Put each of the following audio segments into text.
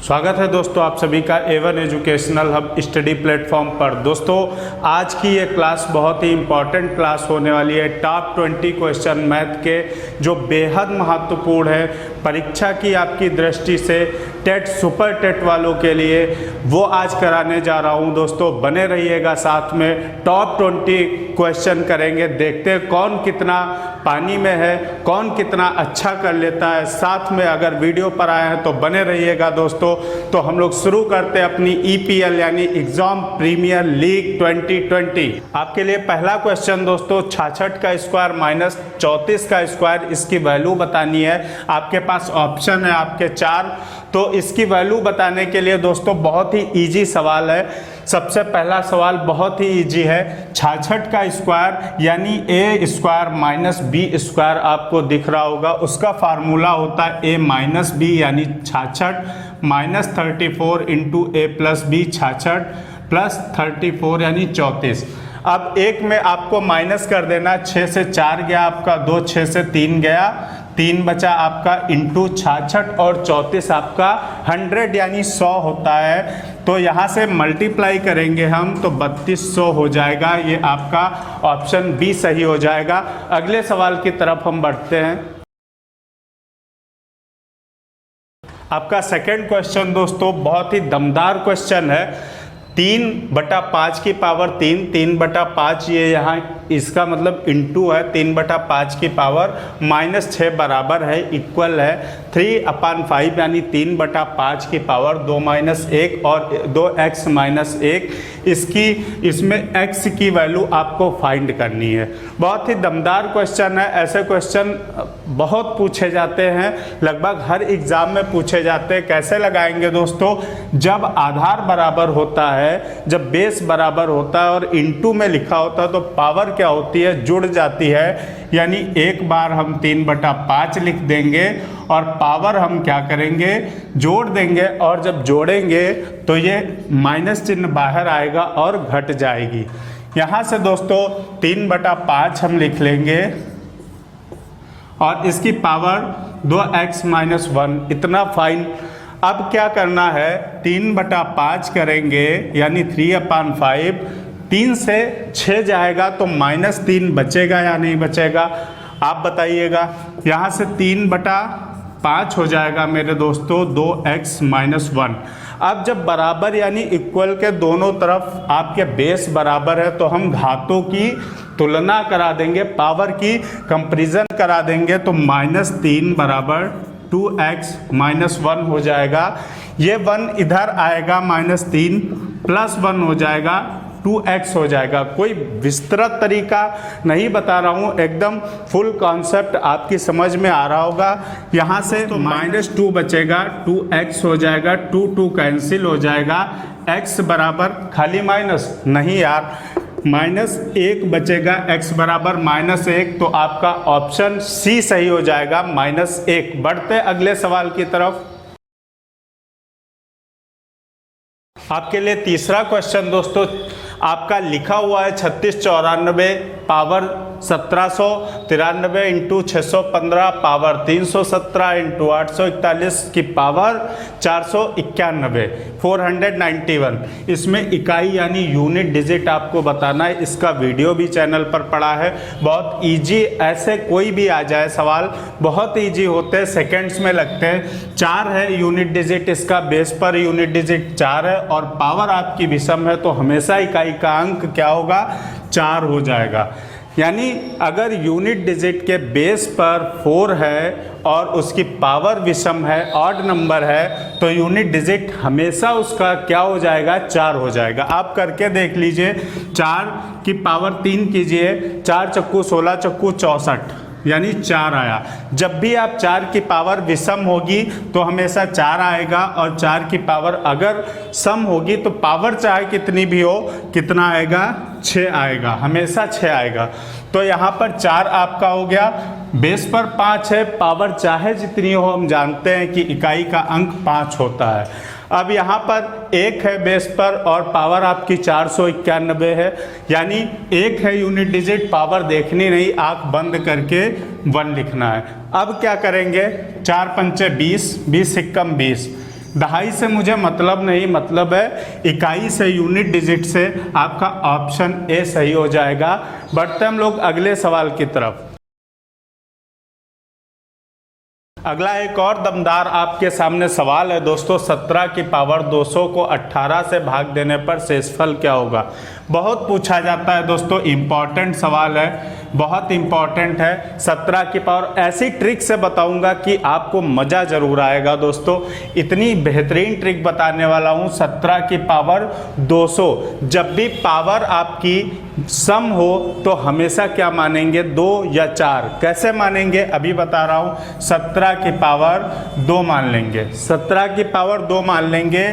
स्वागत है दोस्तों आप सभी का A1 educational hub study platform पर। दोस्तों आज की ये क्लास बहुत ही इम्पॉर्टेंट क्लास होने वाली है। टॉप 20 क्वेश्चन मैथ के जो बेहद महत्वपूर्ण है परीक्षा की आपकी दृष्टि से, टेट सुपर टेट वालों के लिए, वो आज कराने जा रहा हूँ। दोस्तों बने रहिएगा साथ में। टॉप 20 क्वेश्चन करेंगे, देखते हैं कौन कितना पानी में है, कौन कितना अच्छा कर लेता है। साथ में अगर वीडियो पर आए हैं तो बने रहिएगा दोस्तों। तो हम लोग शुरू करते हैं अपनी EPL यानी एग्जाम प्रीमियर लीग 2020। आपके लिए पहला क्वेश्चन दोस्तों, 66 का स्क्वायर माइनस 34 का स्क्वायर, इसकी वैल्यू बतानी है। आपके पास ऑप्शन है आपके 4। तो इसकी वैल्यू बताने के लिए दोस्तों बहुत ही इजी सवाल है। सबसे पहला सवाल बहुत ही इजी है। 66 का स्क्वायर यानी ए स्क्वायर माइनस बी स्क्वायर आपको दिख रहा होगा, उसका फार्मूला होता है ए माइनस बी यानी 66 माइनस 34 इंटू ए प्लस बी, 66 प्लस 34 यानी 34। अब एक में आपको माइनस कर देना, 6 से 4 गया आपका, 2 6 से 3 गया, 3 बचा आपका, इंटू 66 और 34 आपका 100 यानी 100 होता है। तो यहाँ से मल्टीप्लाई करेंगे हम तो 3200 हो जाएगा। ये आपका ऑप्शन बी सही हो जाएगा। अगले सवाल की तरफ हम बढ़ते हैं। आपका सेकंड क्वेश्चन दोस्तों बहुत ही दमदार क्वेश्चन है। 3/5 की पावर 3, 3/5 ये यहाँ इसका मतलब इंटू है, 3/5 की पावर माइनस 6 बराबर है, इक्वल है 3/5 यानी 3/5 की पावर 2 माइनस 1 और 2x माइनस 1। इसमें x की वैल्यू आपको फाइंड करनी है। बहुत ही दमदार क्वेश्चन है। ऐसे क्वेश्चन बहुत पूछे जाते हैं, लगभग हर एग्जाम में पूछे जाते हैं। कैसे लगाएंगे दोस्तों? जब आधार बराबर होता है, जब बेस बराबर होता है और इनटू में लिखा होता है तो पावर क्या होती है? जुड़ जाती है। यानी एक बार हम 3/5 लिख देंगे और पावर हम क्या करेंगे? जोड़ देंगे। और जब जोड़ेंगे तो ये माइनस चिन्ह बाहर आएगा और घट जाएगी। यहाँ से दोस्तों 3/5 हम लिख लेंगे और इसकी पावर 2x माइनस 1, इतना फाइन। अब क्या करना है? 3/5 करेंगे यानी 3/5, 3 से 6 जाएगा तो -3 बचेगा या नहीं बचेगा? आप बताइएगा। यहाँ से 3/5 हो जाएगा मेरे दोस्तों 2x माइनस 1। अब जब बराबर यानी इक्वल के दोनों तरफ आपके बेस बराबर है तो हम घातों की तुलना करा देंगे, पावर की कंपैरिजन करा देंगे। तो -3 बराबर 2x माइनस 1 हो जाएगा। ये 1 इधर आएगा, -3 प्लस 1 हो जाएगा, 2x हो जाएगा। कोई विस्तृत तरीका नहीं बता रहा हूँ, एकदम फुल कॉन्सेप्ट आपकी समझ में आ रहा होगा। यहाँ से तो -2 बचेगा, 2x हो जाएगा, 2 कैंसिल हो जाएगा, x बराबर खाली माइनस नहीं यार, -1 बचेगा, x बराबर -1। तो आपका ऑप्शन सी सही हो जाएगा, -1। बढ़ते अगले सवाल की तरफ। आपके लिए तीसरा क्वेश्चन दोस्तों आपका लिखा हुआ है 3694 पावर 1793 इंटू 615 पावर 317 इंटू 841 की पावर 491, 491। इसमें इकाई यानी यूनिट डिजिट आपको बताना है। इसका वीडियो भी चैनल पर पड़ा है। बहुत इजी, ऐसे कोई भी आ जाए सवाल बहुत इजी होते हैं, सेकेंड्स में लगते हैं। 4 है यूनिट डिजिट, इसका बेस पर यूनिट डिजिट 4 है और पावर आपकी विषम है तो हमेशा इकाई का अंक क्या होगा? 4 हो जाएगा। यानी अगर यूनिट डिजिट के बेस पर 4 है और उसकी पावर विषम है, ऑड नंबर है, तो यूनिट डिजिट हमेशा उसका क्या हो जाएगा? 4 हो जाएगा। आप करके देख लीजिए। 4 की पावर 3 कीजिए, 4 चक्कू 16 चक्कू 64 यानी 4 आया। जब भी आप 4 की पावर विषम होगी तो हमेशा 4 आएगा और 4 की पावर अगर सम होगी तो पावर चाहे कितनी भी हो, कितना आएगा? 6 आएगा, हमेशा 6 आएगा। तो यहाँ पर 4 आपका हो गया, बेस पर 5 है, पावर चाहे जितनी हो, हम जानते हैं कि इकाई का अंक 5 होता है। अब यहाँ पर 1 है बेस पर और पावर आपकी 491 है, यानी 1 है यूनिट डिजिट, पावर देखनी नहीं, आंख बंद करके 1 लिखना है। अब क्या करेंगे, 4 पंचे 20, 20 सिक्कम 20, दहाई से मुझे मतलब नहीं, मतलब है इकाई से, यूनिट डिजिट से। आपका ऑप्शन ए सही हो जाएगा। बढ़ते हम लोग अगले सवाल की तरफ। अगला एक और दमदार आपके सामने सवाल है दोस्तों, 17 की पावर 200 को 18 से भाग देने पर शेषफल क्या होगा। बहुत पूछा जाता है दोस्तों, इम्पॉर्टेंट सवाल है, बहुत इम्पॉर्टेंट है। 17 की पावर ऐसी ट्रिक से बताऊंगा कि आपको मज़ा ज़रूर आएगा दोस्तों। इतनी बेहतरीन ट्रिक बताने वाला हूँ। 17 की पावर 200, जब भी पावर आपकी सम हो तो हमेशा क्या मानेंगे, 2 या 4। कैसे मानेंगे अभी बता रहा हूँ। 17 की पावर 2 मान लेंगे, 17 की पावर 2 मान लेंगे,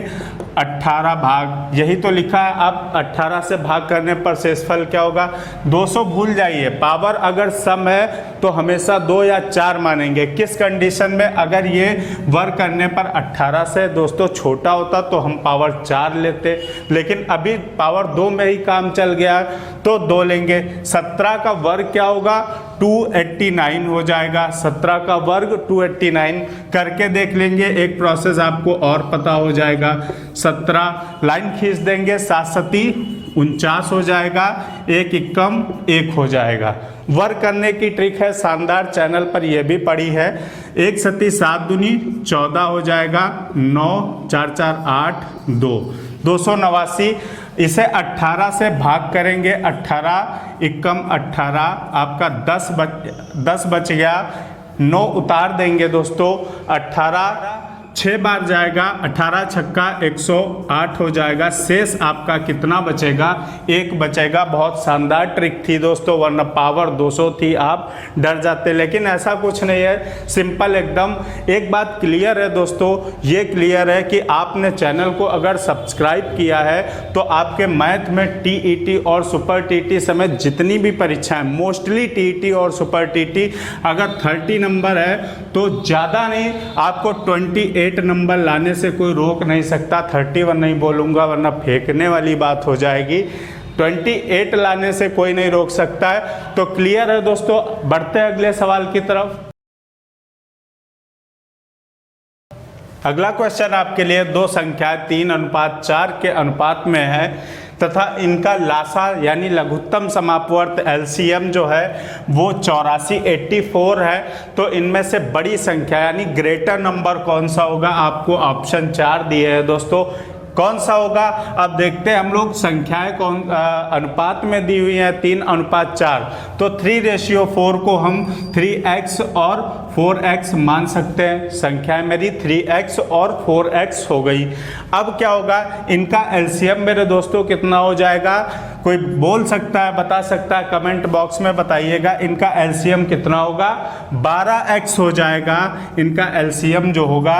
18 भाग, यही तो लिखा है। अब 18 से भाग करने पर शेषफल क्या होगा। 200 भूल जाइए, पावर अगर सम है तो हमेशा 2 या 4 मानेंगे। किस कंडीशन में, अगर ये वर्क करने पर 18 से दोस्तों छोटा होता तो हम पावर 4 लेते, लेकिन अभी पावर 2 में ही काम चल गया तो 2 लेंगे। 17 का वर्ग क्या होगा, 289 हो जाएगा। 17 का वर्ग 289 करके देख लेंगे, एक प्रोसेस आपको और पता हो जाएगा। 17 लाइन खींच देंगे, 7 सती 49 हो जाएगा, 1 एकम 1 हो जाएगा। वर्क करने की ट्रिक है, शानदार, चैनल पर यह भी पड़ी है। 1 सती 7 दूनी 14 हो जाएगा, 9 4 4 8 2, 289। इसे 18 से भाग करेंगे, 18 एकम 18, आपका 10 बच गया, 9 उतार देंगे दोस्तों, 18 6 बार जाएगा, 18 छक्का 108 हो जाएगा। शेष आपका कितना बचेगा, 1 बचेगा। बहुत शानदार ट्रिक थी दोस्तों, वरना पावर 200 थी, आप डर जाते, लेकिन ऐसा कुछ नहीं है, सिंपल एकदम। एक बात क्लियर है दोस्तों, ये क्लियर है कि आपने चैनल को अगर सब्सक्राइब किया है तो आपके मैथ में टीईटी और सुपर टीटी समेत जितनी भी परीक्षाएं, मोस्टली टीईटी और सुपर टीटी, अगर 30 नंबर है तो ज़्यादा नहीं, आपको 28 नंबर लाने से कोई रोक नहीं सकता। 31 नहीं बोलूँगा वरना फेंकने वाली बात हो जाएगी। 28 लाने से कोई नहीं रोक सकता है। तो क्लियर है दोस्तों, बढ़ते हैं अगले सवाल की तरफ। अगला क्वेश्चन आपके लिए 2 संख्याएं 3:4 के अनुपात में है तथा इनका लासा यानी लघुत्तम समापवर्त एलसीएम जो है वो 84 है। तो इनमें से बड़ी संख्या यानी ग्रेटर नंबर कौन सा होगा, आपको ऑप्शन 4 दिए हैं दोस्तों। कौन सा होगा, अब देखते हैं हम लोग। संख्याएं कौन अनुपात में दी हुई हैं, 3:4, तो 3:4 को हम 3x और 4x मान सकते हैं। संख्याएं मेरी 3x और 4x हो गई। अब क्या होगा, इनका एलसीएम मेरे दोस्तों कितना हो जाएगा, कोई बोल सकता है, बता सकता है, कमेंट बॉक्स में बताइएगा। इनका एलसीएम कितना होगा, 12x हो जाएगा। इनका एलसीएम जो होगा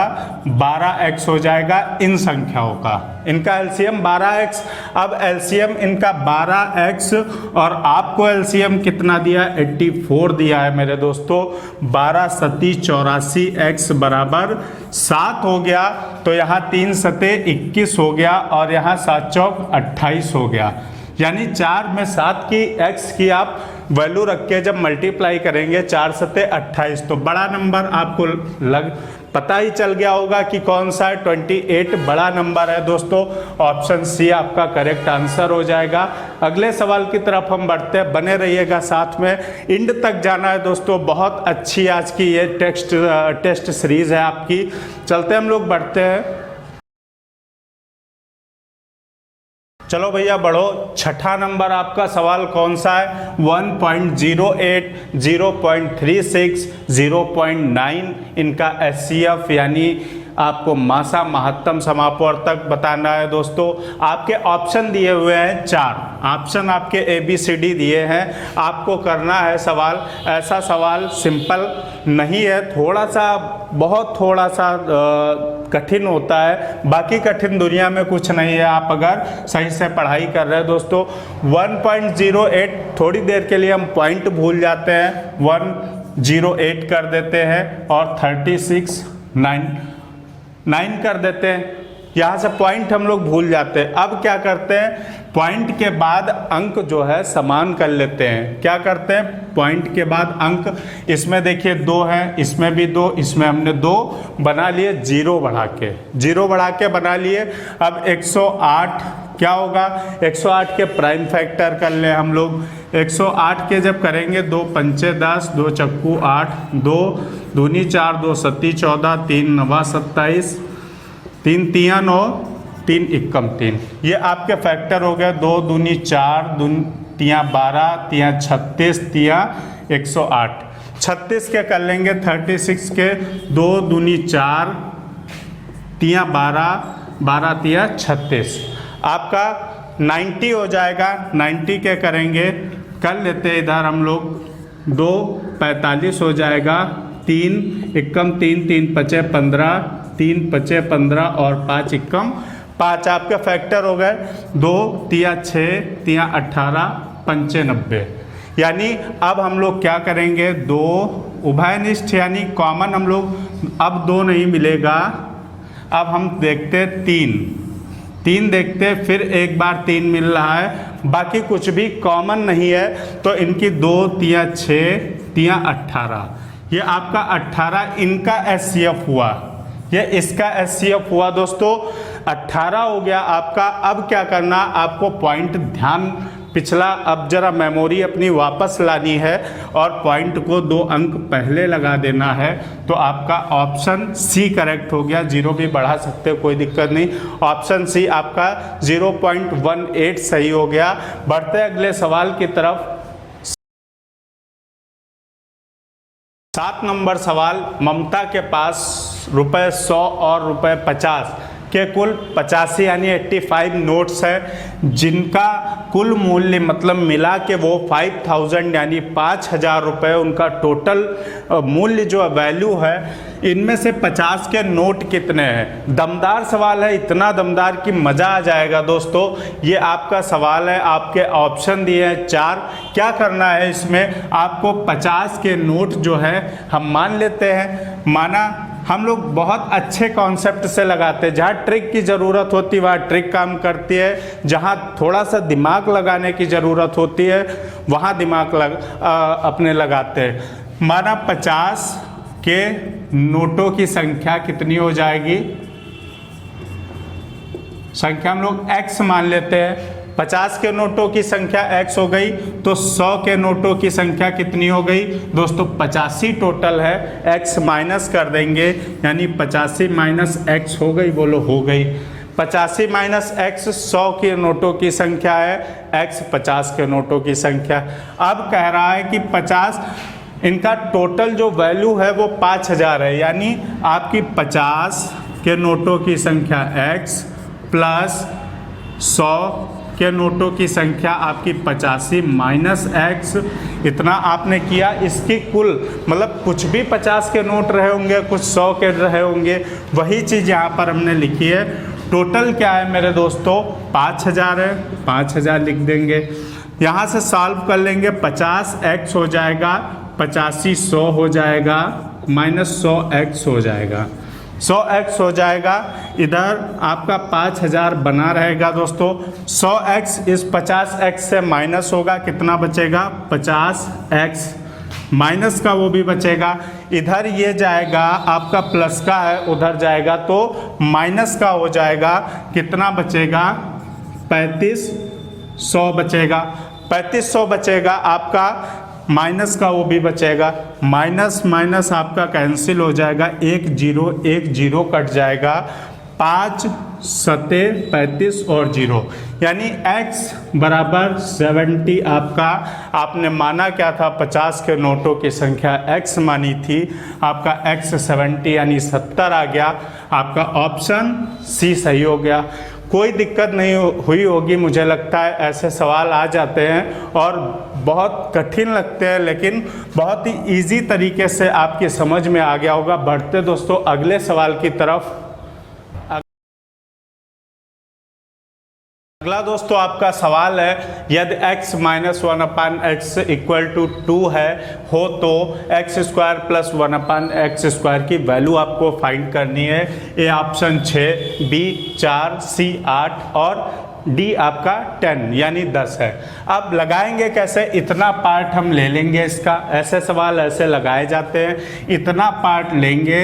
12x हो जाएगा इन संख्याओं का। इनका एलसीएम 12x। अब एलसीएम इनका 12x और आपको एलसीएम कितना दिया, 84 दिया है मेरे दोस्तों। 12 सती 84x बराबर 7 हो गया। तो यहाँ 3 सते 21 हो गया और यहाँ 7 चौक 28 हो गया। यानी 4 में 7 की x की आप वैल्यू रख के जब मल्टीप्लाई करेंगे, 4 सते 28, तो बड़ा नंबर आपको पता ही चल गया होगा कि कौन सा है, 28 बड़ा नंबर है दोस्तों। ऑप्शन सी आपका करेक्ट आंसर हो जाएगा। अगले सवाल की तरफ हम बढ़ते हैं, बने रहिएगा साथ में, एंड तक जाना है दोस्तों। बहुत अच्छी आज की ये टेस्ट सीरीज है आपकी। चलते हम लोग, बढ़ते हैं। चलो भैया बढ़ो, छठा नंबर आपका सवाल कौन सा है, 1.08, 0.36, 0.9 इनका एचसीएफ यानी आपको मासा महत्तम समापवर्तक बताना है दोस्तों। आपके ऑप्शन दिए हुए हैं 4 ऑप्शन, आपके ABCD दिए हैं। आपको करना है सवाल, ऐसा सवाल सिंपल नहीं है, थोड़ा सा, बहुत थोड़ा सा कठिन होता है। बाकी कठिन दुनिया में कुछ नहीं है, आप अगर सही से पढ़ाई कर रहे हैं दोस्तों। 1.08, थोड़ी देर के लिए हम पॉइंट भूल जाते हैं, 108 कर देते हैं और 36 9 कर देते हैं। यहाँ से पॉइंट हम लोग भूल जाते हैं। अब क्या करते हैं, पॉइंट के बाद अंक जो है समान कर लेते हैं। क्या करते हैं, पॉइंट के बाद अंक, इसमें देखिए 2 है, इसमें भी 2, इसमें हमने 2 बना लिए, 0 बढ़ा के बना लिए। अब 108 क्या होगा, 108 के प्राइम फैक्टर कर लें हम लोग। 108 के जब करेंगे, 2 पंचे 10, 2 चक्कू 8, 2 दूनी 4, 2 सत्ती 14, 3 नवा 27, 3 तिया 9, 3 इक्कम 3। ये आपके फैक्टर हो गए। 2 दूनी 4, तिया 12, तिया 36, तिया 108। 36 के कर लेंगे, 36 के 2 दूनी 4, तिया 12, 12 तिया 36, आपका 90 हो जाएगा। 90 के करेंगे, कर लेते हैं इधर हम लोग, 2 45 हो जाएगा, 3 इक्कम 3, 3 पचे 15, 3 पचे 15 और 5 इक्कम 5, आपके फैक्टर हो गए। 2 तिया 6, तिया 18, पंचे 90। यानी अब हम लोग क्या करेंगे, 2 उभयनिष्ठ यानी कॉमन हम लोग, अब 2 नहीं मिलेगा, अब हम देखते हैं 3 देखते हैं, फिर एक बार 3 मिल रहा है, बाकी कुछ भी कॉमन नहीं है, तो इनकी 2 तिया 6, तिया 18, ये आपका 18 इनका एचसीएफ हुआ, ये इसका एचसीएफ हुआ दोस्तों, 18 हो गया आपका। अब क्या करना, आपको पॉइंट ध्यान पिछला, अब जरा मेमोरी अपनी वापस लानी है और पॉइंट को 2 अंक पहले लगा देना है। तो आपका ऑप्शन सी करेक्ट हो गया, 0 भी बढ़ा सकते हो, कोई दिक्कत नहीं। ऑप्शन सी आपका 0.18 सही हो गया। बढ़ते हैं अगले सवाल की तरफ। 7 नंबर सवाल, ममता के पास ₹100 और ₹50 के कुल 85 यानी 85 नोट्स है, जिनका कुल मूल्य मतलब मिला के वो 5000 यानी 5000 रुपये उनका टोटल मूल्य जो वैल्यू है। इनमें से 50 के नोट कितने हैं? दमदार सवाल है, इतना दमदार कि मज़ा आ जाएगा दोस्तों। ये आपका सवाल है, आपके ऑप्शन दिए हैं 4। क्या करना है इसमें, आपको 50 के नोट जो है हम मान लेते हैं, माना हम लोग बहुत अच्छे कॉन्सेप्ट से लगाते हैं, जहाँ ट्रिक की ज़रूरत होती है वहाँ ट्रिक काम करती है, जहाँ थोड़ा सा दिमाग लगाने की ज़रूरत होती है वहाँ दिमाग अपने लगाते हैं। माना 50 के नोटों की संख्या कितनी हो जाएगी, संख्या हम लोग x मान लेते हैं। 50 के नोटों की संख्या x हो गई, तो 100 के नोटों की संख्या कितनी हो गई दोस्तों, 85 टोटल है, x माइनस कर देंगे, यानी 85 माइनस x हो गई, बोलो हो गई। 85 माइनस x 100 के नोटों की संख्या है, x 50 के नोटों की संख्या। अब कह रहा है कि 50 इनका टोटल जो वैल्यू है वो 5000 है, यानी आपकी 50 के नोटों की संख्या x प्लस 100 के नोटों की संख्या आपकी 85 माइनस x, इतना आपने किया। इसकी कुल मतलब कुछ भी 50 के नोट रहे होंगे, कुछ 100 के रहे होंगे, वही चीज़ यहाँ पर हमने लिखी है। टोटल क्या है मेरे दोस्तों, 5000 है, 5000 लिख देंगे। यहाँ से सॉल्व कर लेंगे, 50x हो जाएगा, 85 100 हो जाएगा, माइनस 100x हो जाएगा, 100x हो जाएगा। इधर आपका 5000 बना रहेगा दोस्तों। 100x इस 50x से माइनस होगा, कितना बचेगा, 50x माइनस का वो भी बचेगा। इधर ये जाएगा, आपका प्लस का है, उधर जाएगा तो माइनस का हो जाएगा, कितना बचेगा, 3500 बचेगा। 3500 बचेगा आपका, माइनस का वो भी बचेगा, माइनस माइनस आपका कैंसिल हो जाएगा, 1 0 कट जाएगा, 5 सते 35 और 0, यानी x बराबर 70 आपका। आपने माना क्या था, 50 के नोटों की संख्या x मानी थी, आपका x 70 यानी 70 आ गया। आपका ऑप्शन सी सही हो गया। कोई दिक्कत नहीं हुई होगी, मुझे लगता है ऐसे सवाल आ जाते हैं और बहुत कठिन लगते हैं, लेकिन बहुत ही इजी तरीके से आपकी समझ में आ गया होगा। बढ़ते दोस्तों अगले सवाल की तरफ। अगला दोस्तों आपका सवाल है, यदि x minus 1/x equal to 2 है हो तो x square plus 1/x square की वैल्यू आपको फाइंड करनी है। ए ऑप्शन 6, बी 4, सी 8 और डी आपका 10 यानी 10 है। अब लगाएंगे कैसे, इतना पार्ट हम ले लेंगे इसका, ऐसे सवाल ऐसे लगाए जाते हैं। इतना पार्ट लेंगे।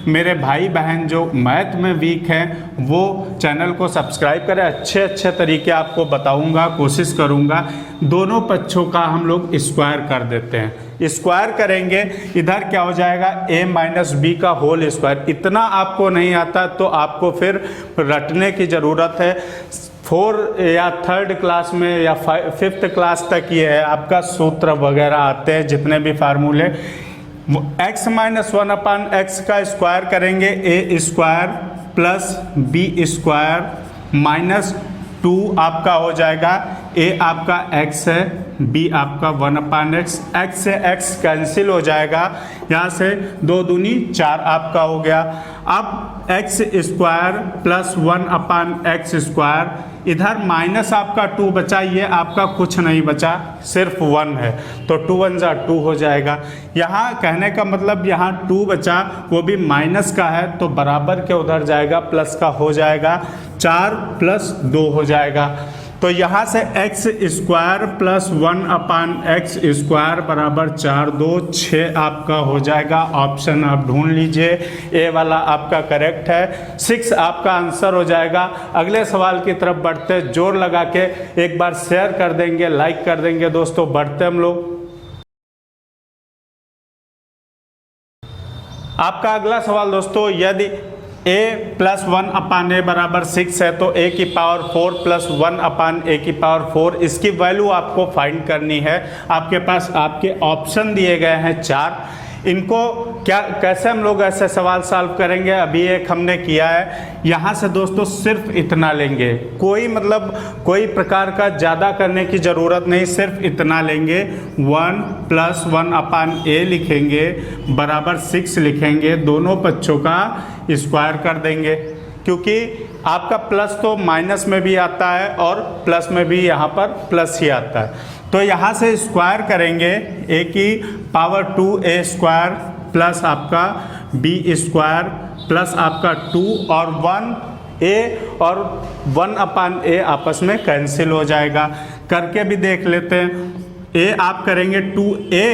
मेरे भाई बहन जो मैथ में वीक हैं वो चैनल को सब्सक्राइब करें, अच्छे अच्छे तरीके आपको बताऊंगा, कोशिश करूंगा। दोनों पक्षों का हम लोग स्क्वायर कर देते हैं। स्क्वायर करेंगे, इधर क्या हो जाएगा, a माइनस बी का होल स्क्वायर। इतना आपको नहीं आता तो आपको फिर रटने की ज़रूरत है। 4 या 3rd क्लास में या 5th क्लास तक ये है आपका सूत्र वगैरह आते हैं, जितने भी फार्मूले। x माइनस 1/x का स्क्वायर करेंगे, A square plus B square minus 2 आपका हो जाएगा। ए आपका x है, बी आपका 1/x, x से x कैंसिल हो जाएगा, यहाँ से 2 दूनी 4 आपका हो गया। अब x square plus 1/x square, इधर माइनस आपका 2 बचा, ये आपका कुछ नहीं बचा, सिर्फ 1 है, तो 2 1 जा 2 हो जाएगा। यहाँ कहने का मतलब यहाँ 2 बचा, वो भी माइनस का है, तो बराबर के उधर जाएगा, प्लस का हो जाएगा, 4 प्लस 2 हो जाएगा। तो यहाँ से x square plus 1/x square बराबर 4 2 6 आपका हो जाएगा। ऑप्शन आप ढूंढ लीजिए, ए वाला आपका करेक्ट है, 6 आपका आंसर हो जाएगा। अगले सवाल की तरफ बढ़ते, जोर लगा के एक बार शेयर कर देंगे, लाइक कर देंगे दोस्तों, बढ़ते हम लोग। आपका अगला सवाल दोस्तों, यदि a प्लस 1/a बराबर 6 है तो a की पावर 4 प्लस 1/a की पावर 4, इसकी वैल्यू आपको फाइंड करनी है। आपके पास आपके ऑप्शन दिए गए हैं 4। इनको क्या कैसे हम लोग ऐसे सवाल सॉल्व करेंगे, अभी एक हमने किया है। यहाँ से दोस्तों सिर्फ इतना लेंगे, कोई प्रकार का ज़्यादा करने की ज़रूरत नहीं, सिर्फ इतना लेंगे। 1 प्लस 1/a लिखेंगे बराबर 6 लिखेंगे, दोनों पक्षों का स्क्वायर कर देंगे, क्योंकि आपका प्लस तो माइनस में भी आता है और प्लस में भी यहाँ पर प्लस ही आता है। तो यहाँ से स्क्वायर करेंगे, a की पावर 2a स्क्वायर प्लस आपका b स्क्वायर प्लस आपका 2 और 1a और 1/a आपस में कैंसिल हो जाएगा। करके भी देख लेते हैं। a आप करेंगे 2a,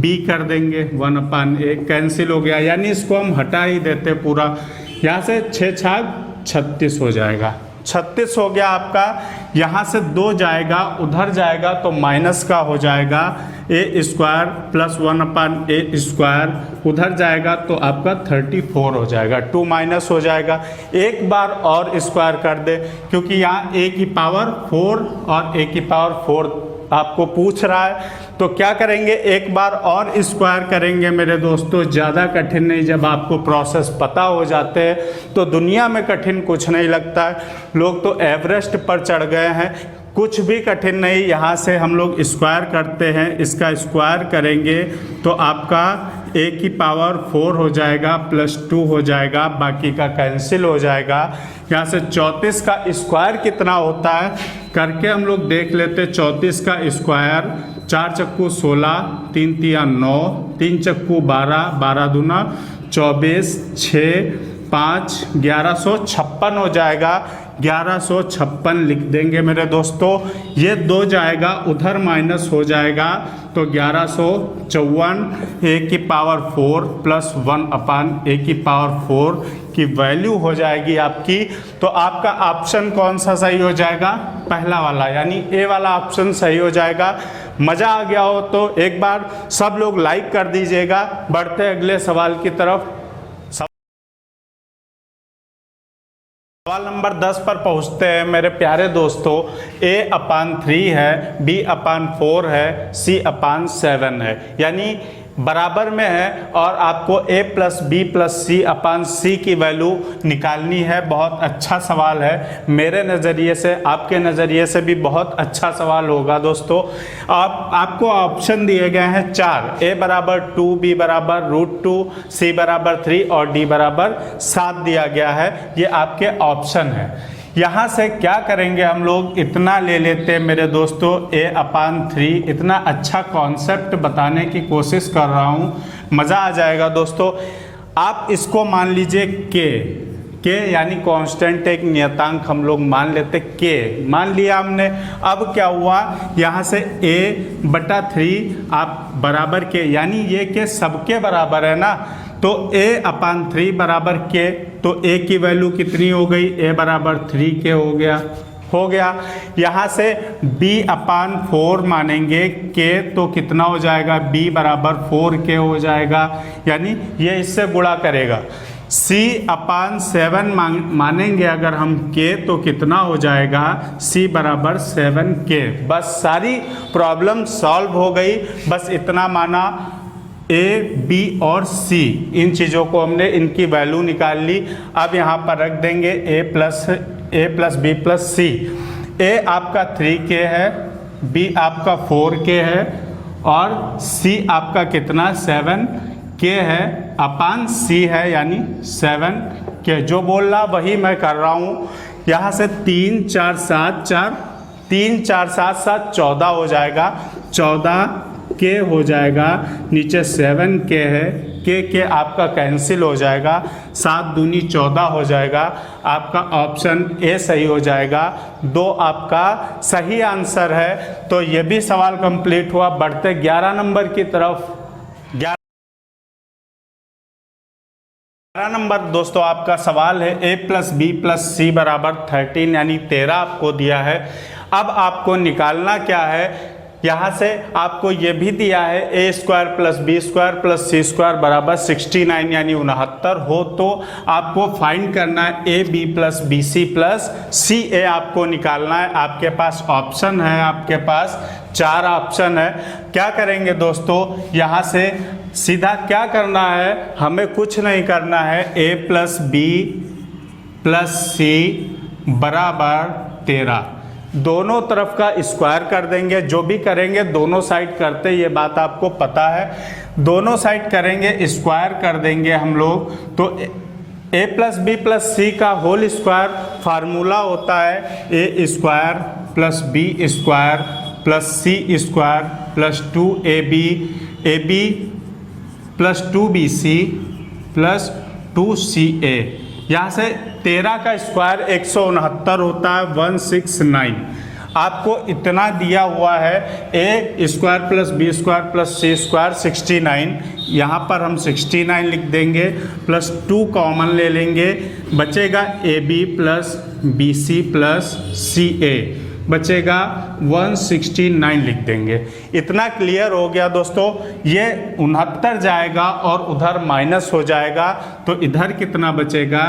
b कर देंगे 1/a, कैंसिल हो गया, यानी इसको हम हटा ही देते पूरा। यहाँ से 6 छाग 36 हो जाएगा, 36 हो गया आपका। यहाँ से 2 जाएगा, उधर जाएगा तो माइनस का हो जाएगा, a square plus 1/a square, उधर जाएगा तो आपका 34 हो जाएगा, 2 माइनस हो जाएगा। एक बार और स्क्वायर कर दे, क्योंकि यहाँ a की पावर 4 और a की पावर 4 आपको पूछ रहा है, तो क्या करेंगे, एक बार और स्क्वायर करेंगे मेरे दोस्तों। ज़्यादा कठिन नहीं, जब आपको प्रोसेस पता हो जाते हैं तो दुनिया में कठिन कुछ नहीं लगता है। लोग तो एवरेस्ट पर चढ़ गए हैं, कुछ भी कठिन नहीं। यहाँ से हम लोग स्क्वायर करते हैं, इसका स्क्वायर करेंगे तो आपका a की पावर 4 हो जाएगा प्लस 2 हो जाएगा, बाकी का कैंसिल हो जाएगा। यहाँ से 34 का स्क्वायर कितना होता है करके हम लोग देख लेते। 34 का स्क्वायर, 4 चक्कू 16, 3 तिया 9, 3 चक्कू 12, 12 दूना 24, 6 5 1156 हो जाएगा। 1156 लिख देंगे मेरे दोस्तों। ये 2 जाएगा, उधर माइनस हो जाएगा तो 1154 a की पावर 4 प्लस 1/a की पावर 4 की वैल्यू हो जाएगी आपकी। तो आपका ऑप्शन कौन सा सही हो जाएगा, पहला वाला, यानी ए वाला ऑप्शन सही हो जाएगा। मज़ा आ गया हो तो एक बार सब लोग लाइक कर दीजिएगा। बढ़ते अगले सवाल की तरफ। सवाल नंबर 10 पर पहुंचते हैं मेरे प्यारे दोस्तों। a/3 है, b/4 है, c/7 है, यानी बराबर में है और आपको a plus B plus c/c की वैल्यू निकालनी है। बहुत अच्छा सवाल है, मेरे नज़रिए से, आपके नज़रिए से भी बहुत अच्छा सवाल होगा दोस्तों। आपको ऑप्शन दिए गए हैं 4, a बराबर 2, b बराबर √2, c बराबर 3 और d बराबर 7 दिया गया है। ये आपके ऑप्शन है। यहाँ से क्या करेंगे हम लोग, इतना ले लेते हैं मेरे दोस्तों a/3। इतना अच्छा कॉन्सेप्ट बताने की कोशिश कर रहा हूँ, मज़ा आ जाएगा दोस्तों। आप इसको मान लीजिए के यानी कांस्टेंट, एक नियतांक हम लोग मान लेते के, मान लिया हमने। अब क्या हुआ, यहाँ से a/3 आप बराबर के, यानी ये के सबके बराबर है ना, तो a/3 बराबर के, तो a की वैल्यू कितनी हो गई, a बराबर 3 के हो गया। यहाँ से b/4 मानेंगे के, तो कितना हो जाएगा, b बराबर 4k हो जाएगा, यानी ये इससे गुणा करेगा। c/7 मानेंगे अगर हम k, तो कितना हो जाएगा, c बराबर 7k। बस सारी प्रॉब्लम सॉल्व हो गई, बस इतना माना। a, b और c, इन चीज़ों को हमने इनकी वैल्यू निकाल ली। अब यहाँ पर रख देंगे a plus b plus c। a आपका 3k है, b आपका 4k है और c आपका कितना 7k है, अपान c है यानी 7k। जो बोल रहा वही मैं कर रहा हूँ। यहाँ से 3 4 7 7 14 हो जाएगा, 14k हो जाएगा, नीचे 7k है, के आपका कैंसिल हो जाएगा, 7 दूनी 14 हो जाएगा। आपका ऑप्शन ए सही हो जाएगा, 2 आपका सही आंसर है। तो ये भी सवाल कंप्लीट हुआ। बढ़ते 11 नंबर की तरफ। 11 नंबर दोस्तों आपका सवाल है, a प्लस बी प्लस सी बराबर 13 यानी 13 आपको दिया है। अब आपको निकालना क्या है, यहाँ से आपको ये भी दिया है a² plus b² plus c² बराबर 69 यानी 69 हो, तो आपको फाइंड करना है ab plus bc plus ca आपको निकालना है। आपके पास ऑप्शन है, आपके पास 4 ऑप्शन है। क्या करेंगे दोस्तों, यहाँ से सीधा क्या करना है, हमें कुछ नहीं करना है, a plus b plus c बराबर 13, दोनों तरफ का स्क्वायर कर देंगे। जो भी करेंगे दोनों साइड करते, ये बात आपको पता है। दोनों साइड करेंगे स्क्वायर कर देंगे हम लोग, तो a प्लस बी प्लस सी का होल स्क्वायर फार्मूला होता है a² plus b² plus c² plus 2ab plus 2bc plus 2ca। यहाँ से 13 का स्क्वायर 169 होता है, 169। आपको इतना दिया हुआ है a² plus b² plus c² 69। यहाँ पर हम 69 लिख देंगे, प्लस 2 कॉमन ले लेंगे, बचेगा ab plus bc plus ca, बचेगा 169 लिख देंगे। इतना क्लियर हो गया दोस्तों। ये 69 जाएगा और उधर माइनस हो जाएगा, तो इधर कितना बचेगा,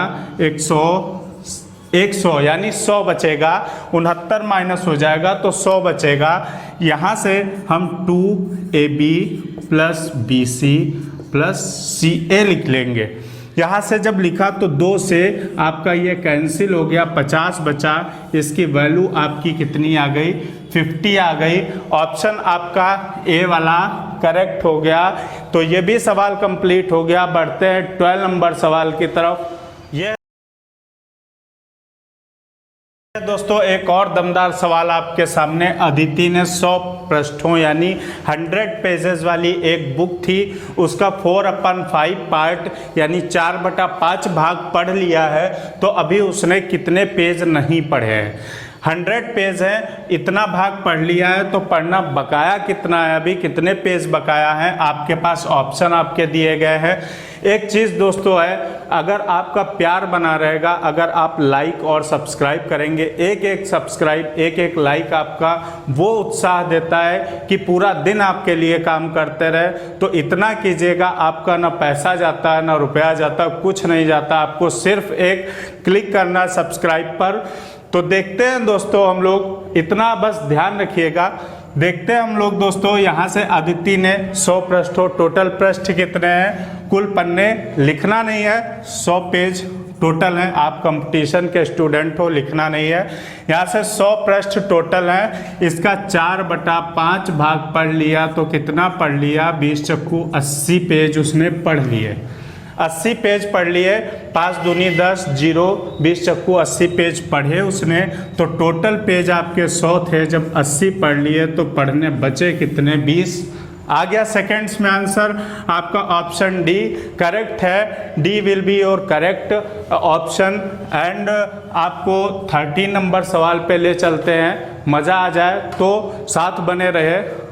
100 यानी 100 बचेगा। 69 माइनस हो जाएगा तो 100 बचेगा। यहाँ से हम 2ab plus bc plus ca लिख लेंगे। यहाँ से जब लिखा तो 2 से आपका ये कैंसिल हो गया, 50 बचा। इसकी वैल्यू आपकी कितनी आ गई, 50 आ गई। ऑप्शन आपका ए वाला करेक्ट हो गया। तो ये भी सवाल कंप्लीट हो गया। बढ़ते हैं 12 नंबर सवाल की तरफ। ये दोस्तों एक और दमदार सवाल आपके सामने। अदिति ने 100 पृष्ठों यानी 100 पेजेस वाली एक बुक थी, उसका 4/5 पार्ट यानी 4/5 भाग पढ़ लिया है। तो अभी उसने कितने पेज नहीं पढ़े हैं। 100 पेज है, इतना भाग पढ़ लिया है, तो पढ़ना बकाया कितना है, अभी कितने पेज बकाया है। आपके पास ऑप्शन आपके दिए गए हैं। एक चीज़ दोस्तों है, अगर आपका प्यार बना रहेगा, अगर आप लाइक और सब्सक्राइब करेंगे, एक सब्सक्राइब एक लाइक आपका वो उत्साह देता है कि पूरा दिन आपके लिए काम करते रहे। तो इतना कीजिएगा, आपका ना पैसा जाता है ना रुपया जाता, कुछ नहीं जाता। आपको सिर्फ एक क्लिक करना सब्सक्राइब पर। तो देखते हैं दोस्तों हम लोग, इतना बस ध्यान रखिएगा। देखते हैं हम लोग दोस्तों, यहाँ से अदिति ने 100 पृष्ठ हो, टोटल पृष्ठ कितने हैं, कुल पन्ने लिखना नहीं है, 100 पेज टोटल हैं। आप कंपटीशन के स्टूडेंट हो, लिखना नहीं है। यहाँ से 100 पृष्ठ टोटल है, इसका 4/5 भाग पढ़ लिया तो कितना पढ़ लिया, 20 चक्कू 80 पेज उसने पढ़ लिए। 80 पेज पढ़ लिए, 5 दूनी 10, 0 20 चक्कू 80 पेज पढ़े उसने, तो टोटल पेज आपके 100 थे। जब 80 पढ़ लिए तो पढ़ने बचे कितने? 20। आ गया सेकंड्स में आंसर आपका ऑप्शन डी करेक्ट है। D will be your correct option. And आपको 30 नंबर सवाल पे ले चलते हैं, मज़ा आ जाए तो साथ बने रहे।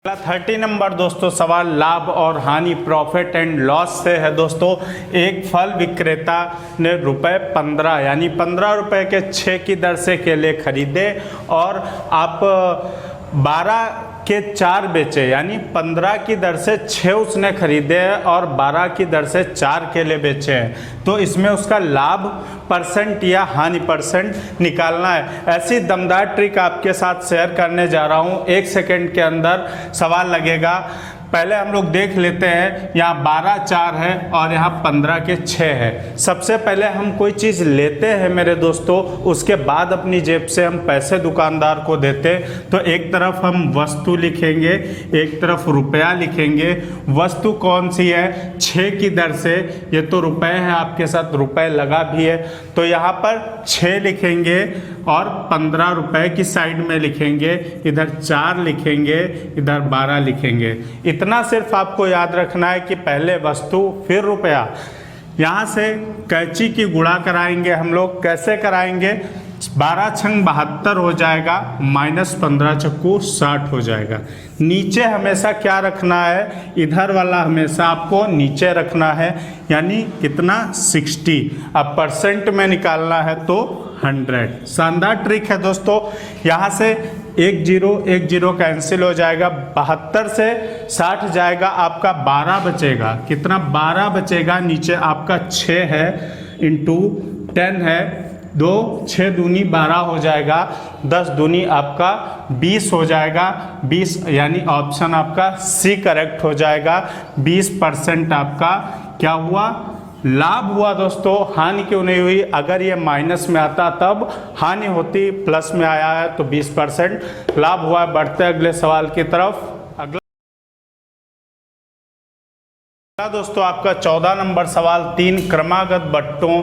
अगला 30 नंबर दोस्तों सवाल लाभ और हानि, प्रॉफिट एंड लॉस से है दोस्तों। एक फल विक्रेता ने रुपए 15 यानी 15 रुपए के 6 की दर से केले खरीदे और आप 12 के 4 बेचे, यानी 15 की दर से 6 उसने खरीदे और 12 की दर से 4 केले बेचे हैं। तो इसमें उसका लाभ परसेंट या हानि परसेंट निकालना है। ऐसी दमदार ट्रिक आपके साथ शेयर करने जा रहा हूँ। 1 सेकंड के अंदर सवाल लगेगा। पहले हम लोग देख लेते हैं, यहाँ 12 4 है और यहाँ 15 के 6 है। सबसे पहले हम कोई चीज़ लेते हैं मेरे दोस्तों, उसके बाद अपनी जेब से हम पैसे दुकानदार को देते। तो एक तरफ हम वस्तु लिखेंगे, एक तरफ रुपया लिखेंगे। वस्तु कौन सी है? 6 की दर से, ये तो रुपए है, आपके साथ रुपए लगा भी है, तो यहाँ पर 6 लिखेंगे और 15 रुपए की साइड में लिखेंगे, इधर 4 लिखेंगे, इधर 12 लिखेंगे। इतना सिर्फ आपको याद रखना है कि पहले वस्तु फिर रुपया। यहाँ से कैंची की गुणा कराएंगे हम लोग। कैसे कराएंगे? 12 छंग 72 हो जाएगा, माइनस 15 चक्कू 60 हो जाएगा। नीचे हमेशा क्या रखना है? इधर वाला हमेशा आपको नीचे रखना है, यानी कितना? 60। अब परसेंट में निकालना है तो 100। शानदार ट्रिक है दोस्तों। यहाँ से 1 0 कैंसिल हो जाएगा, 72 से 60 जाएगा, आपका 12 बचेगा। कितना? 12 बचेगा। नीचे आपका 6 है, इंटू 10 है, 2 6 दूनी 12 हो जाएगा, 10 दूनी आपका 20 हो जाएगा। 20 यानी ऑप्शन आपका सी करेक्ट हो जाएगा। 20% आपका क्या हुआ? लाभ हुआ दोस्तों। हानि क्यों नहीं हुई? अगर ये माइनस में आता तब हानि होती, प्लस में आया है तो 20% लाभ हुआ। बढ़ते अगले सवाल की तरफ। अगला दोस्तों आपका 14 नंबर सवाल, 3 क्रमागत बट्टों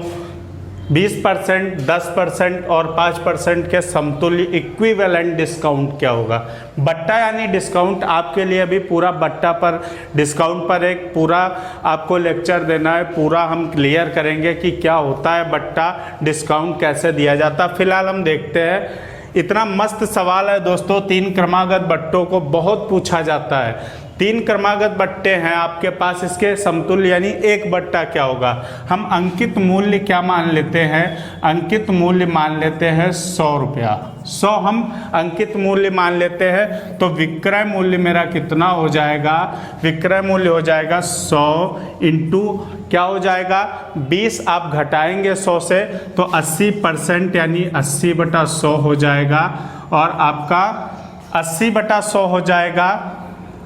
20%, 10% और 5% के समतुल्य इक्विवेलेंट डिस्काउंट क्या होगा? बट्टा यानी डिस्काउंट, आपके लिए अभी पूरा बट्टा पर डिस्काउंट पर एक पूरा आपको लेक्चर देना है। पूरा हम क्लियर करेंगे कि क्या होता है बट्टा, डिस्काउंट कैसे दिया जाता। फिलहाल हम देखते हैं। इतना मस्त सवाल है दोस्तों। 3 क्रमागत बट्टों को बहुत पूछा जाता है। 3 क्रमागत बट्टे हैं आपके पास, इसके समतुल्य यानी एक बट्टा क्या होगा? हम अंकित मूल्य क्या मान लेते हैं? अंकित मूल्य मान लेते हैं 100 रुपया। 100 हम अंकित मूल्य मान लेते हैं, तो विक्रय मूल्य मेरा कितना हो जाएगा? विक्रय मूल्य हो जाएगा 100 इंटू क्या हो जाएगा? 20 आप घटाएंगे 100 से तो 80% यानी 80/100 हो जाएगा। और आपका 80/100 हो जाएगा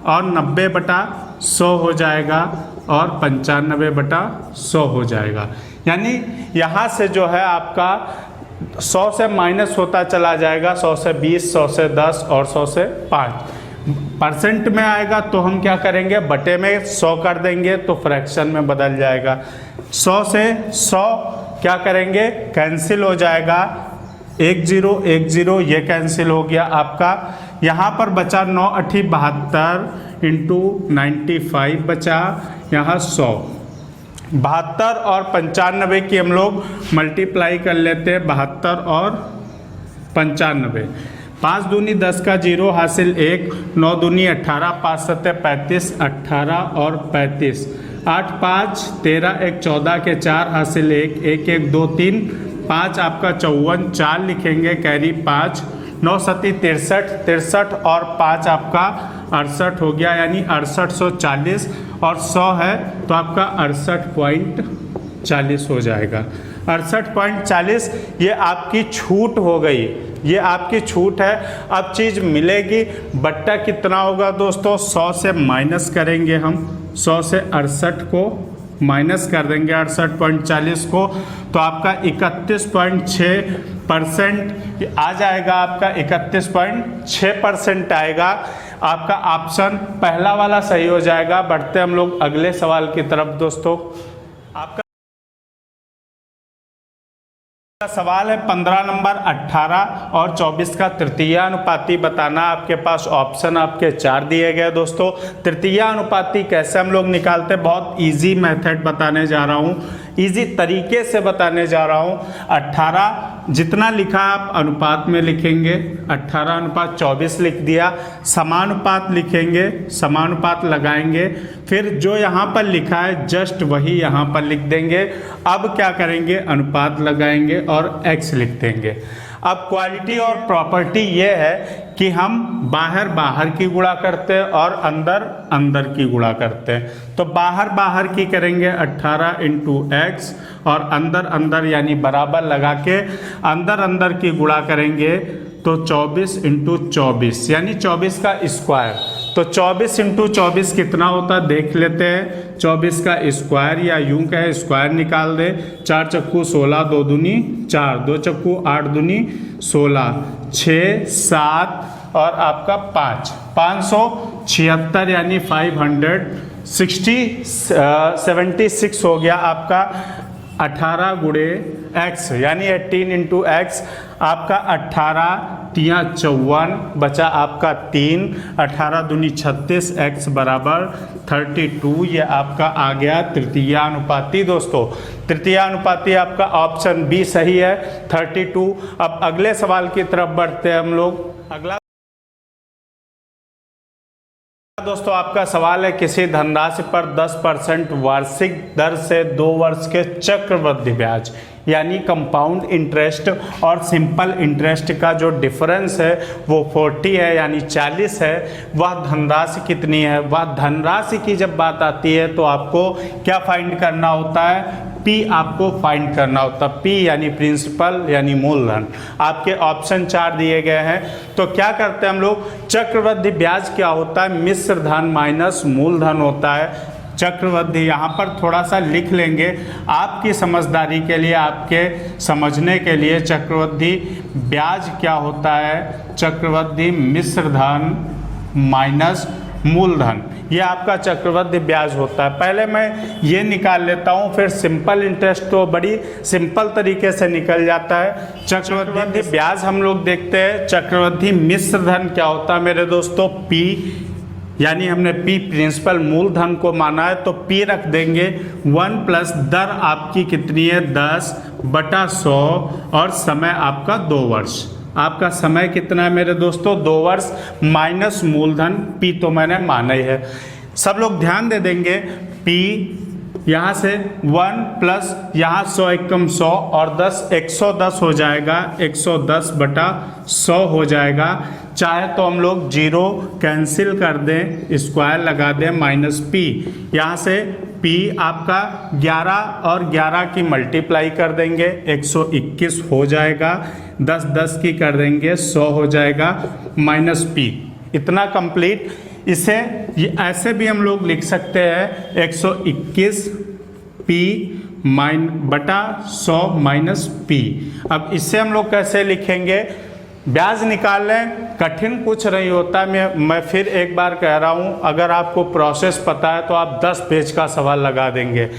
और 90/100 हो जाएगा और 95/100 हो जाएगा। यानी यहाँ से जो है आपका 100 से माइनस होता चला जाएगा, 100 से 20, 100 से 10 और 100 से 5। परसेंट में आएगा तो हम क्या करेंगे? बटे में 100 कर देंगे तो फ्रैक्शन में बदल जाएगा। 100 से 100 क्या करेंगे? कैंसिल हो जाएगा। 1 0 ये कैंसिल हो गया आपका। यहाँ पर बचा 9 8 72 इंटू 95 बचा यहाँ 100। 72 और 95 की हम लोग मल्टीप्लाई कर लेते हैं। 72 और 95, 5 दूनी 10 का 0 हासिल 1, 9 दूनी 18, 5 7 35, 18 और 35, 8 5 13, 1 14 के 4 हासिल 1, 1 1 2 3, 5 आपका 54, 4 लिखेंगे कैरी 5, 9 7 63 और 5 आपका 68 हो गया, यानी 6840 और 100 है तो आपका 68.40 हो जाएगा। 68.40 ये आपकी छूट हो गई, ये आपकी छूट है। अब चीज़ मिलेगी। बट्टा कितना होगा दोस्तों? 100 से माइनस करेंगे हम, 100 से 68 को माइनस कर देंगे 68.40 को, तो आपका 31.6% आ जाएगा। आपका 31.6% आएगा। आपका ऑप्शन पहला वाला सही हो जाएगा। बढ़ते हम लोग अगले सवाल की तरफ दोस्तों। आपका सवाल है 15 नंबर 18 और 24 का तृतीयानुपाती बताना। आपके पास ऑप्शन आपके 4 दिए गए दोस्तों। तृतीयानुपाती कैसे हम लोग निकालते हैं, बहुत इजी मेथड बताने जा रहा हूँ, इजी तरीके से बताने जा रहा हूँ। 18 जितना लिखा आप अनुपात में लिखेंगे, 18:24 लिख दिया। समानुपात लिखेंगे, समानुपात लगाएंगे, फिर जो यहाँ पर लिखा है जस्ट वही यहाँ पर लिख देंगे। अब क्या करेंगे, अनुपात लगाएंगे और x लिख देंगे। अब क्वालिटी और प्रॉपर्टी ये है कि हम बाहर बाहर की गुणा करते हैं और अंदर अंदर की गुणा करते हैं। तो बाहर बाहर की करेंगे 18 × x और अंदर अंदर यानी बराबर लगा के अंदर अंदर की गुणा करेंगे तो 24 × 24 यानी 24 का स्क्वायर। तो 24 × 24 कितना होता है देख लेते हैं। 24 का स्क्वायर या यूं कहे स्क्वायर निकाल दे। 4 चक्कू 16, 2 दूनी 4, 2 चक्कू 8 दूनी 16, 6 7 और आपका 5, 576 यानी 576 हो गया आपका 18 × x यानी 18 × x। आपका 18 तिया 54 बचा आपका 3, 18 दूनी 36, x बराबर 32। ये आपका आ गया तृतीयानुपाती दोस्तों। तृतीयानुपाती आपका ऑप्शन बी सही है, 32। अब अगले सवाल की तरफ बढ़ते हैं हम लोग। अगला दोस्तों आपका सवाल है, किसी धनराशि पर 10% वार्षिक दर से 2 वर्ष के चक्रवृद्धि ब्याज यानी कंपाउंड इंटरेस्ट और सिंपल इंटरेस्ट का जो डिफरेंस है वो 40 है यानी 40 है। वह धनराशि कितनी है। वह धनराशि की जब बात आती है तो आपको क्या फाइंड करना होता है, P आपको फाइंड करना होता है। P यानी प्रिंसिपल यानी मूलधन। आपके ऑप्शन 4 दिए गए हैं। तो क्या करते हैं हम लोग, चक्रवृद्धि ब्याज क्या होता है, मिश्र धन माइनस मूलधन होता है। चक्रवृद्धि यहाँ पर थोड़ा सा लिख लेंगे आपकी समझदारी के लिए, आपके समझने के लिए। चक्रवृद्धि ब्याज क्या होता है, चक्रवृद्धि मिश्र धन माइनस मूलधन, ये आपका चक्रवृद्धि ब्याज होता है। पहले मैं ये निकाल लेता हूँ, फिर सिंपल इंटरेस्ट तो बड़ी सिंपल तरीके से निकल जाता है। चक्रवृद्धि ब्याज हम लोग देखते हैं। चक्रवृद्धि मिश्र धन क्या होता है मेरे दोस्तों, P यानी हमने P प्रिंसिपल मूलधन को माना है तो P रख देंगे 1 प्लस दर आपकी कितनी है 10/100 और समय आपका 2 वर्ष। आपका समय कितना है मेरे दोस्तों, 2 वर्ष माइनस मूलधन P तो मैंने माना ही है। सब लोग ध्यान दे देंगे, P यहाँ से 1 प्लस यहाँ 100 एकम 100 और 10 110 हो जाएगा, 110/100 हो जाएगा। चाहे तो हम लोग 0 कैंसिल कर दें, स्क्वायर लगा दें माइनस P। यहाँ से P आपका 11 और 11 की मल्टीप्लाई कर देंगे 121 हो जाएगा, 10 10 की कर देंगे 100 हो जाएगा माइनस P। इतना कंप्लीट। इसे ऐसे भी हम लोग लिख सकते हैं 121 P बटा 100 माइनस P। अब इससे हम लोग कैसे लिखेंगे, ब्याज निकाल लें, कठिन कुछ नहीं होता। मैं फिर एक बार कह रहा हूँ, अगर आपको प्रोसेस पता है तो आप 10 पेज का सवाल लगा देंगे।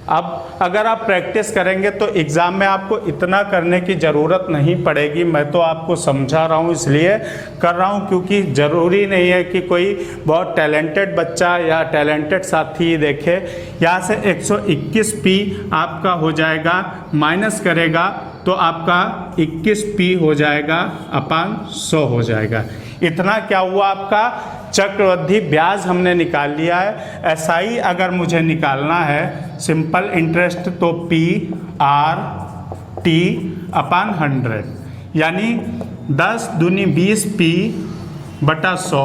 अब अगर आप प्रैक्टिस करेंगे तो एग्ज़ाम में आपको इतना करने की ज़रूरत नहीं पड़ेगी। मैं तो आपको समझा रहा हूँ इसलिए कर रहा हूँ, क्योंकि ज़रूरी नहीं है कि कोई बहुत टैलेंटेड बच्चा या टैलेंटेड साथी ही देखे। यहाँ से 121 P आपका हो जाएगा, माइनस करेगा तो आपका 21 P हो जाएगा अपान 100 हो जाएगा। इतना क्या हुआ, आपका चक्रवृद्धि ब्याज हमने निकाल लिया है। SI अगर मुझे निकालना है सिंपल इंटरेस्ट तो PR/T अपान 100 यानी 10 दूनी 20 P/100।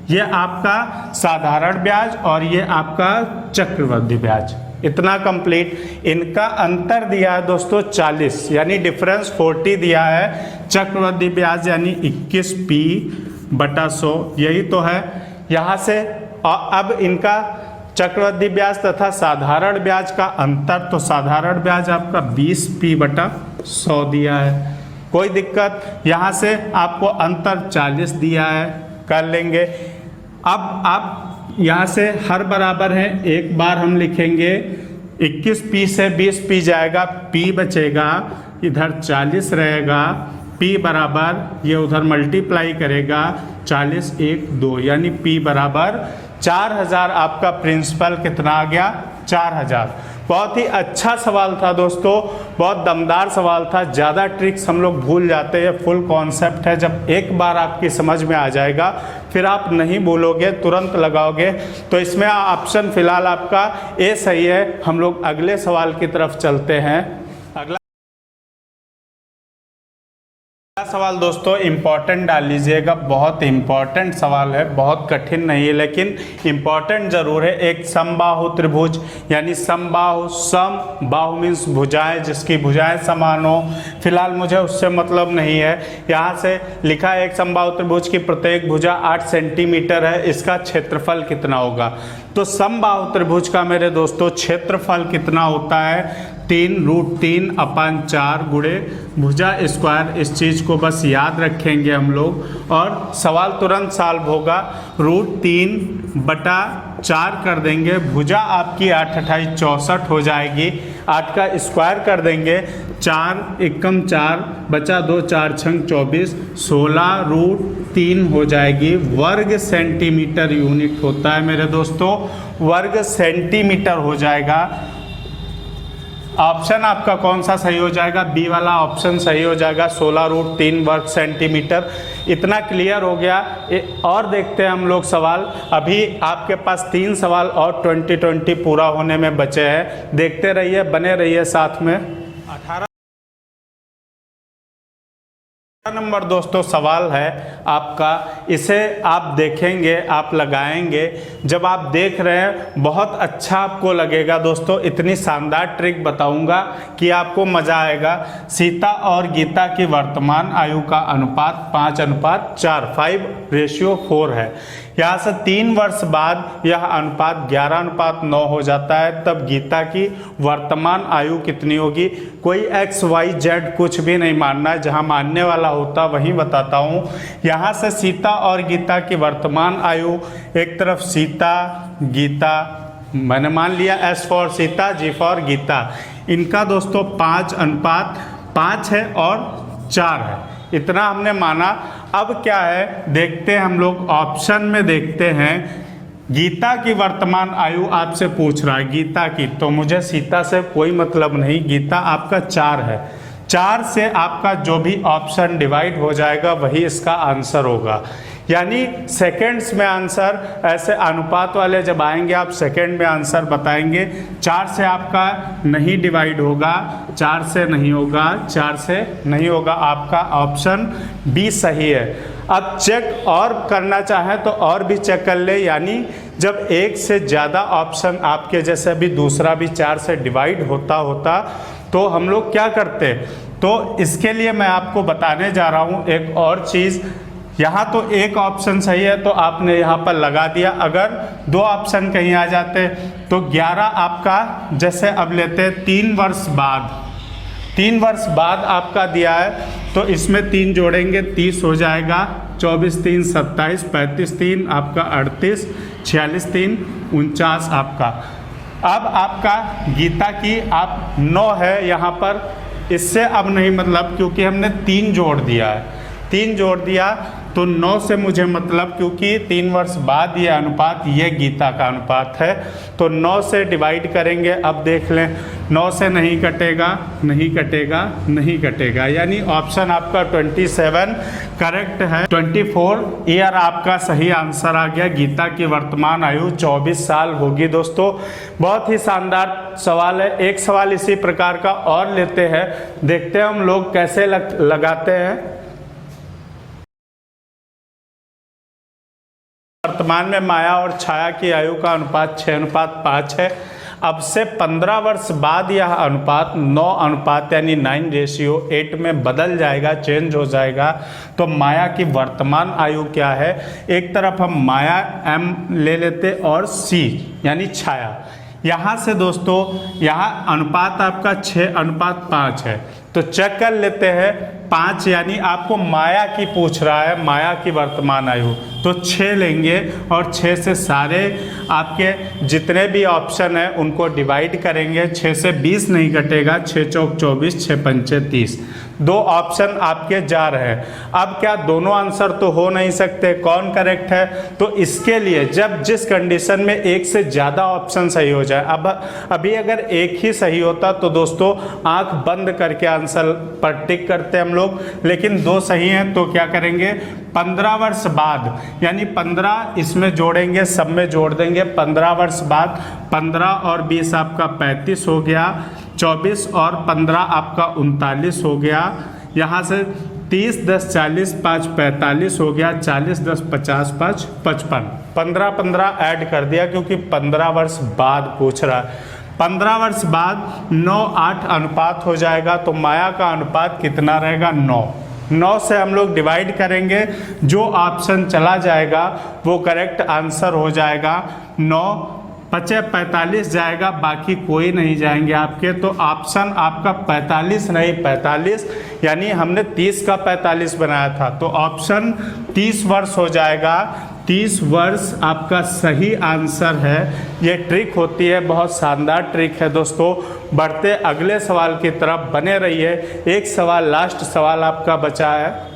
ये आपका साधारण ब्याज और ये आपका चक्रवृद्धि ब्याज। इतना कंप्लीट। इनका अंतर दिया है दोस्तों 40 यानी डिफरेंस 40 दिया है। चक्रवृद्धि ब्याज यानी 21 P/100 यही तो है। यहाँ से अब इनका चक्रवृद्धि ब्याज तथा साधारण ब्याज का अंतर, तो साधारण ब्याज आपका 20 P/100 दिया है, कोई दिक्कत। यहाँ से आपको अंतर 40 दिया है, कर लेंगे। अब आप यहाँ से हर बराबर है, एक बार हम लिखेंगे 21 पी से 20 पी जाएगा, पी बचेगा, इधर 40 रहेगा, P बराबर ये उधर मल्टीप्लाई करेगा 40 1 2, यानी P बराबर 4000। आपका प्रिंसिपल कितना आ गया? 4000। बहुत ही अच्छा सवाल था दोस्तों, बहुत दमदार सवाल था। ज़्यादा ट्रिक्स हम लोग भूल जाते हैं, फुल कॉन्सेप्ट है। जब एक बार आपकी समझ में आ जाएगा फिर आप नहीं भूलोगे, तुरंत लगाओगे। तो इसमें ऑप्शन फिलहाल आपका ए सही है। हम लोग अगले सवाल की तरफ चलते हैं। अगला सवाल दोस्तों इम्पॉर्टेंट डाल लीजिएगा, बहुत इम्पॉर्टेंट सवाल है, बहुत कठिन नहीं है लेकिन इम्पॉर्टेंट ज़रूर है। एक समबाहु त्रिभुज, यानी समबाहु, सम बाहु मीन्स भुजाएं, जिसकी भुजाएं समान हो। फिलहाल मुझे उससे मतलब नहीं है। यहाँ से लिखा है एक समबाहु त्रिभुज की प्रत्येक भुजा 8 सेंटीमीटर है, इसका क्षेत्रफल कितना होगा? तो समबाहु त्रिभुज का मेरे दोस्तों क्षेत्रफल कितना होता है? 3√3/4 गुणे भुजा स्क्वायर। इस चीज़ को बस याद रखेंगे हम लोग और सवाल तुरंत सॉल्व होगा। √3/4 कर देंगे, भुजा आपकी 8 28 64 हो जाएगी। 8 का स्क्वायर कर देंगे, 4 एकम 4 बचा 2 4 6 24, 16√3 हो जाएगी। वर्ग सेंटीमीटर यूनिट होता है मेरे दोस्तों, वर्ग सेंटीमीटर हो जाएगा। ऑप्शन आपका कौन सा सही हो जाएगा? बी वाला ऑप्शन सही हो जाएगा, 16√3 वर्ग सेंटीमीटर। इतना क्लियर हो गया। और देखते हैं हम लोग सवाल। अभी आपके पास 3 सवाल और 2020 पूरा होने में बचे हैं। देखते रहिए, बने रहिए साथ में। 18 नंबर दोस्तों सवाल है आपका, इसे आप देखेंगे, आप लगाएंगे। जब आप देख रहे हैं बहुत अच्छा आपको लगेगा दोस्तों। इतनी शानदार ट्रिक बताऊंगा कि आपको मज़ा आएगा। सीता और गीता की वर्तमान आयु का अनुपात 5:4, 5:4 है। यहाँ से 3 वर्ष बाद यह अनुपात 11:9 हो जाता है। तब गीता की वर्तमान आयु कितनी होगी? कोई एक्स वाई जेड कुछ भी नहीं मानना है, जहाँ मानने वाला होता वही बताता हूँ। यहाँ से सीता और गीता की वर्तमान आयु, एक तरफ सीता गीता, मैंने मान लिया S for Sita G for Geeta. इनका दोस्तों 5:5 है और 4 है, इतना हमने माना। अब क्या है देखते हैं हम लोग, ऑप्शन में देखते हैं। गीता की वर्तमान आयु आपसे पूछ रहा है, गीता की, तो मुझे सीता से कोई मतलब नहीं। गीता आपका 4 है, 4 से आपका जो भी ऑप्शन डिवाइड हो जाएगा वही इसका आंसर होगा। यानी सेकंड्स में आंसर, ऐसे अनुपात वाले जब आएंगे आप सेकंड में आंसर बताएंगे। 4 से आपका नहीं डिवाइड होगा, 4 से नहीं होगा, 4 से नहीं होगा। आपका ऑप्शन बी सही है। अब चेक और करना चाहें तो और भी चेक कर ले, यानी जब एक से ज़्यादा ऑप्शन आपके जैसे भी दूसरा भी 4 से डिवाइड होता तो हम लोग क्या करते। तो इसके लिए मैं आपको बताने जा रहा हूँ एक और चीज़। यहाँ तो एक ऑप्शन सही है तो आपने यहाँ पर लगा दिया। अगर 2 ऑप्शन कहीं आ जाते तो 11 आपका, जैसे अब लेते हैं 3 वर्ष बाद, 3 वर्ष बाद आपका दिया है तो इसमें 3 जोड़ेंगे 30 हो जाएगा। 24 3 27, 35 3 आपका 38, 46 3 49 आपका। अब आपका गीता की आप 9 है यहाँ पर, इससे अब नहीं मतलब, क्योंकि हमने 3 जोड़ दिया है, 3 जोड़ दिया तो 9 से मुझे मतलब, क्योंकि 3 वर्ष बाद ये अनुपात, ये गीता का अनुपात है तो 9 से डिवाइड करेंगे। अब देख लें, 9 से नहीं कटेगा, नहीं कटेगा, नहीं कटेगा, यानी ऑप्शन आपका 27 करेक्ट है। 24 ईयर आपका सही आंसर आ गया। गीता की वर्तमान आयु 24 साल होगी दोस्तों। बहुत ही शानदार सवाल है। एक सवाल इसी प्रकार का और लेते हैं, देखते हैं हम लोग कैसे लगाते हैं। वर्तमान में माया और छाया की आयु का अनुपात 6:5 है। अब से 15 वर्ष बाद यह अनुपात 9 यानी 9:8 में बदल जाएगा, चेंज हो जाएगा। तो माया की वर्तमान आयु क्या है? एक तरफ हम माया M ले लेते और C यानी छाया। यहाँ से दोस्तों यहाँ अनुपात आपका 6:5 है तो चेक कर लेते हैं। 5 यानी आपको माया की पूछ रहा है, माया की वर्तमान आयु, तो 6 लेंगे और 6 से सारे आपके जितने भी ऑप्शन हैं उनको डिवाइड करेंगे। 6 से 20 नहीं कटेगा, 6 चौक 24, 6 पंचे 30। 2 ऑप्शन आपके जा रहे हैं। अब क्या दोनों आंसर तो हो नहीं सकते, कौन करेक्ट है? तो इसके लिए जब जिस कंडीशन में एक से ज़्यादा ऑप्शन सही हो जाए, अब अभी अगर एक ही सही होता तो दोस्तों आंख बंद करके आंसर पर टिक करते हम लोग, लेकिन 2 सही हैं तो क्या करेंगे, 15 वर्ष बाद यानी 15 इसमें जोड़ेंगे, सब में जोड़ देंगे। 15 वर्ष बाद 15 और 20 आपका 35 हो गया, 24 और 15 आपका 39 हो गया। यहाँ से 30 10 40 5 45 हो गया, 40 10 50 5 55। 15 15 ऐड कर दिया क्योंकि 15 वर्ष बाद पूछ रहा है। 15 वर्ष बाद 9 8 अनुपात हो जाएगा, तो माया का अनुपात कितना रहेगा? 9। 9 से हम लोग डिवाइड करेंगे, जो ऑप्शन चला जाएगा वो करेक्ट आंसर हो जाएगा। 9 5 45 जाएगा, बाकी कोई नहीं जाएंगे आपके, तो ऑप्शन आपका 45 नहीं 45, यानी हमने 30 का 45 बनाया था, तो ऑप्शन 30 वर्ष हो जाएगा। 30 वर्ष आपका सही आंसर है। ये ट्रिक होती है, बहुत शानदार ट्रिक है दोस्तों। बढ़ते अगले सवाल की तरफ बने रहिए। एक सवाल, लास्ट सवाल आपका बचा है।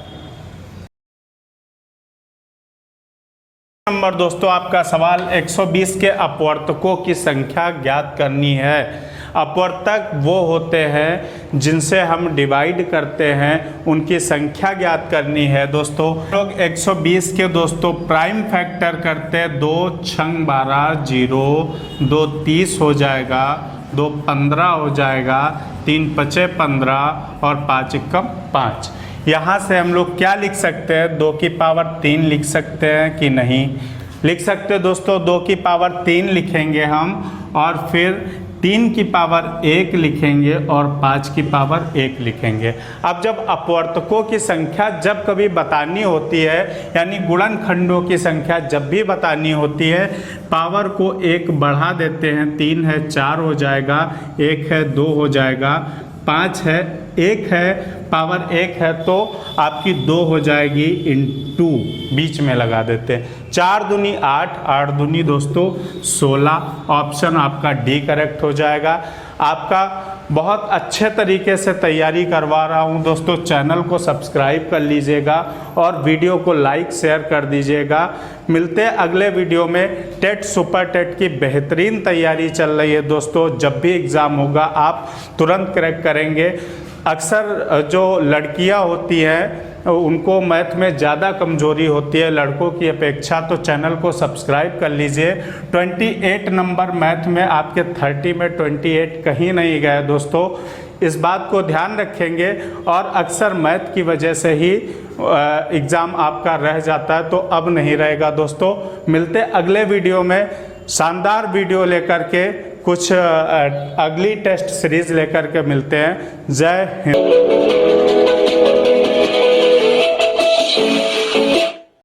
नंबर दोस्तों आपका सवाल 120 के अपवर्तकों की संख्या ज्ञात करनी है। अपवर्तक वो होते हैं जिनसे हम डिवाइड करते हैं, उनकी संख्या ज्ञात करनी है दोस्तों। लोग 120 के दोस्तों प्राइम फैक्टर करते हैं, 2 छंग 12 0, 2 30 हो जाएगा, 2 15 हो जाएगा, 3 पचे 15 और 5 एकम 5। यहाँ से हम लोग क्या लिख सकते हैं? 2 की पावर 3 लिख सकते हैं कि नहीं? लिख सकते हैं दोस्तों। 2 की पावर 3 लिखेंगे हम, और फिर 3 की पावर 1 लिखेंगे और 5 की पावर 1 लिखेंगे। अब जब अपवर्तकों की संख्या जब कभी बतानी होती है, यानी गुणनखंडों की संख्या जब भी बतानी होती है, पावर को 1 बढ़ा देते हैं। 3 है 4 हो जाएगा, 1 है 2 हो जाएगा, 5 है 1 है, पावर 1 है तो आपकी 2 हो जाएगी, इंटू बीच में लगा देते हैं। 4 दूनी 8, 8 दूनी दोस्तों 16। ऑप्शन आपका डी करेक्ट हो जाएगा। आपका बहुत अच्छे तरीके से तैयारी करवा रहा हूं दोस्तों। चैनल को सब्सक्राइब कर लीजिएगा और वीडियो को लाइक शेयर कर दीजिएगा। मिलते हैं अगले वीडियो में। टेट सुपर टेट की बेहतरीन तैयारी चल रही है दोस्तों। जब भी एग्ज़ाम होगा आप तुरंत क्रैक करेंगे। अक्सर जो लड़कियां होती हैं उनको मैथ में ज़्यादा कमजोरी होती है लड़कों की अपेक्षा, तो चैनल को सब्सक्राइब कर लीजिए। 28 नंबर मैथ में आपके 30 में 28 कहीं नहीं गए दोस्तों, इस बात को ध्यान रखेंगे। और अक्सर मैथ की वजह से ही एग्ज़ाम आपका रह जाता है, तो अब नहीं रहेगा दोस्तों। मिलते अगले वीडियो में, शानदार वीडियो लेकर के, कुछ अगली टेस्ट सीरीज़ लेकर के मिलते हैं। जय हिंद।